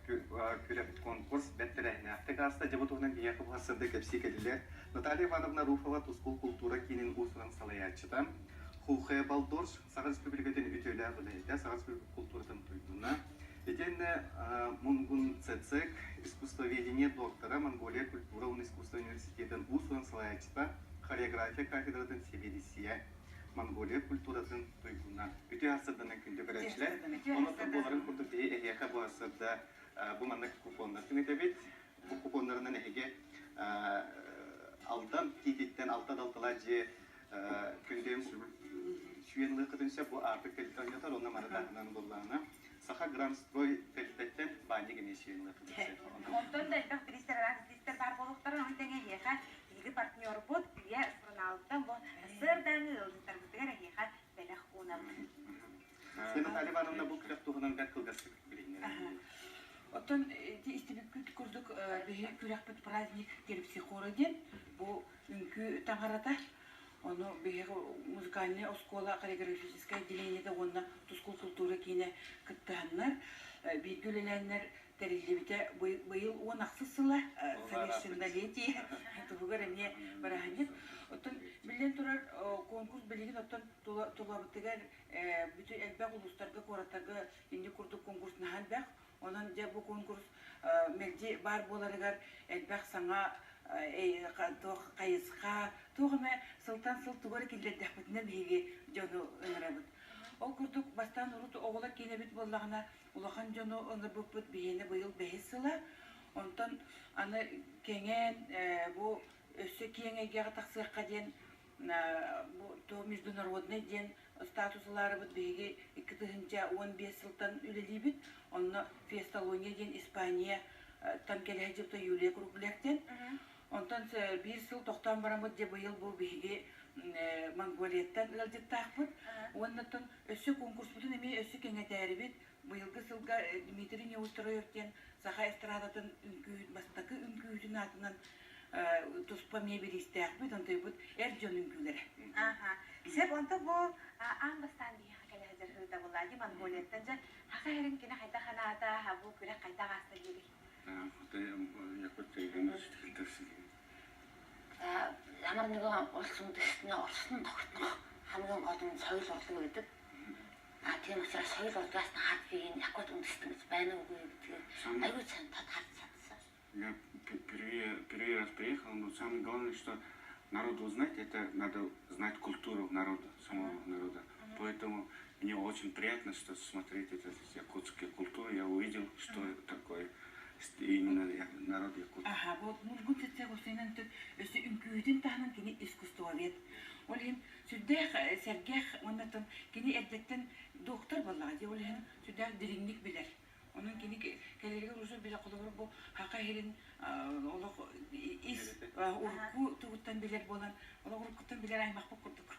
күрәп конкурс бәттерәһенә. Текаста жабытуынан бияқы бұғасырды кәпсекелілер. Наталья Ивановна Руфова Тускул культура кейінен ұсынан салаячыда. Хухэ Балдорж Сағыз Республикатын үтеулі ғылайда Сағыз культуратын тұйдуына. Етені Мунгун Цецек искусствоведение доктора Монголия культура искусство университетін ұсынан салаячыда хореография кафедратын Севедисия Монголия культуратын тұйдуына. Үте асырдының күнді көрәшілер. Оны тұрболарын күрдік дейі әйеқа бұл асырда бұл маңдық купонларын етебет. Бұл купонларынан әйеге алдан кейдеттен алтад-алтыла же күндем сүйенлі қытынша бұл артық кәлітанетар, оны марадағынан болғаны. Саха грамстрой кәлітеттен банегіне сүйенлі қытынша. Онтон да әлбәқ пристер бар болуқтарын оңтен әйеға елгі партнер бұд, үйе журналықтан бұл сырданы ұлдықтар бұдығар әйеға бәліқ оңалды. Сені Таливанымда бұл күрек тұғынан бәк қылғасы білейінер. Оттон истебеккүт күрдік күрекпіт праздник керіпсе қорыден, бұл үнкі таңарата. Оны бігер музыкальный оскола хореографическое отделениеде онна Тускул культура кейіне күттіғаннар. Бейгілеләнлер тәрелебіте бұйыл он ақсысыла совершеннолетие. Тұғығыр әме барағанет. Оттон білен тұрар конкурс білеген оттон тұлабытығар бүті әлбәқ ұлыстарға қораттағы енді күрдік конкурсынахан бәқ. Онан жа бұл конкурс мәлде бар боларығар әлбәқ саңа қайысқа тоғыма сылтан сылтығыр келдерді әпітіне бейге жону өңірабыд. Ол күрдік бастан ұрыт оғылар кейнебет болағына ұлақан жону өңір бұппыт бейені бұйыл бәйіз сыла. Онтан аны кеңен бұл өсі кеңегеға тақсыққа ден международный ден статусылары бұд бейге 2-15 сылтан үлелей біт. Оны Фесталония ден Испания там келе жепті юлия круглектен. Онтан бір сыл тоқтан барамыд де бұйыл бұл бейге Монголияттан өлдеттақ бұд. Оннаттан өсі конкурс бұдын әме өсі кеңетәрі біт. Бұйылғы сылға Дмитрий Неустроевтен Саха эстрадатын бастақы үнкүйдің атынан тұспа мебелестәқ бұд. Онтай бұд әр жон үнкілері. Сеп онта бұл аң бастан дейіға кәлі әзір ғылда болады Монголияттан жа хақа әрін кені қайта қаната бұл күрек қайта ғаста келі. Ямар нэгэн улс үндэстний Оросны тогтнох хамгийн гол нь соёл урлаг гэдэг. Тийм учраас соёл урлагаас нь хад би энэ Якут үндэстэн гэж байна уу гэдгийг аюул сайн тод харж чадсан. Я первый раз приехал, но самое главное, что народ узнать, это надо знать культуру народа, самого народа. Поэтому мне очень приятно, что смотреть эту якутскую культуру. Я увидел, что такое именно народ якут. Ага, вот мулгун цэцэг усэнэн төт өсө үнкүйдэн тахнан кини искусствовед. Ол хин сүддэх сергэх оннатан кини эрдеттен доктор боллага же ол хин сүддэх диринник билер. Onun kini keleriga uruşu bile kullanır bu haka herin olaq is urku tuğuttan bilir bolan olaq urkuttan bilir aymaq bu kurduk.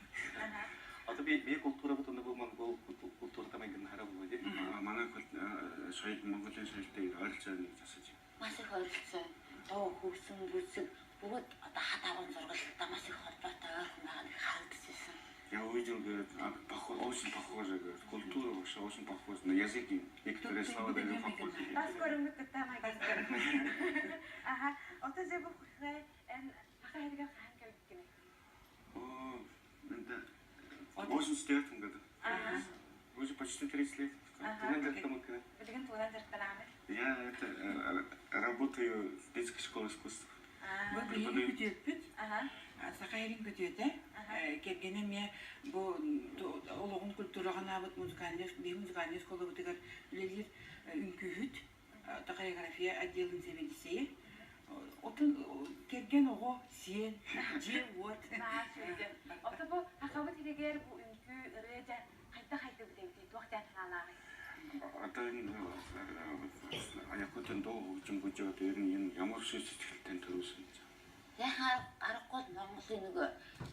Аты бей культура бұтында бұл монгол культура тамайгын хара бұл өйде? Мана Монголия соёлтой ойролцоо засаж. Маш их ойролцоо. Тоо хөвсөн бүсэг бүгд одоо хатаагийн зургалтай маш их холбоотой ойрхон байгааг харагдчихсан. Я увидел, говорит, очень похоже, говорит, культура вообще очень похожа на языки. Некоторые слова даже похожи. Таскорым это там агастер. Ага, это же был хай, хай это как хай как. О, это 89 году. Ага. Уже почти 30 лет. Ага. Я работаю в детской школе искусств. Вы приехали күтөтпүт. Сахайрин күтөтө. Кергене ме бу ологун культурага абыт музыкальный школа бутыгар үлелер үнкүһүт. Хореография отделын Севедисия. Отын керген ого сиен же вот. Ото бу хакабы тирегер бу үнкү ырыжа кайта бүтөйт вакыт аналары. Якутын доо үчим бүжөөд ер нь энэ ямар шиг сэтгэлтэй төрүүлсэн. Яхаа аргагүй Монголын нэг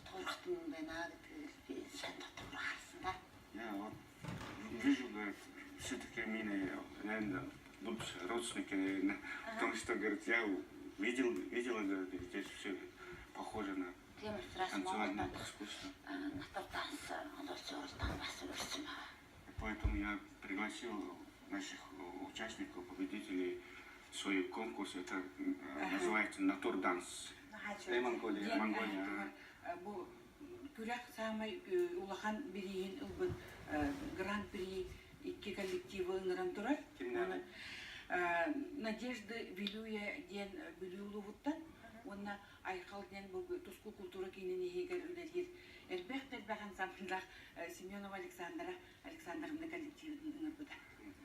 туурхт юм байна гэдгийг би сайн дотор харсан да. Я вот вижу, говорит, все-таки меня, наверное, лучше родственники, потому что, говорит, я видела, говорит, здесь все похоже на танцевальное искусство. Поэтому я пригласил наших участников, победителей свой конкурс. Это называется «Натурданс». Эй, Монголия. Монголия. Бу күрәк самый улахан бириин ылбын гран-при икки коллективы ыңыран турар. Кимнер? Надежда Вилюя ден Вилюловуттан, онна Айқал ден туску культура кейнен егер үлелер. Әлбәқтәл ансамбльдах Семенова Александровна коллективы ыңырбыда.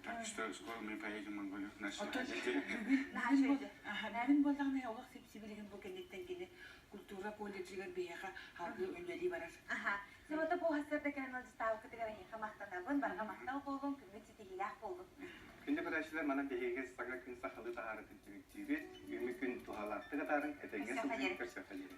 Так что скоро мы поедем в Монголию в нашем Бүгін болдағына олық сепсибілеген бұл кәнеттен келі культура колледжігер бейеға халғы өнлері барар. Себота бу хасырда кенен алжыстау кытыгар хиха мактанабын, барга мактау болдум, күнгө титигилах болдум. Күнде бірәшілер мана бейге саңа күн сақылы тағары тінтемек түйбет, үмі күн туғалақты қатарын әтенге сұлтын көрсөкілері.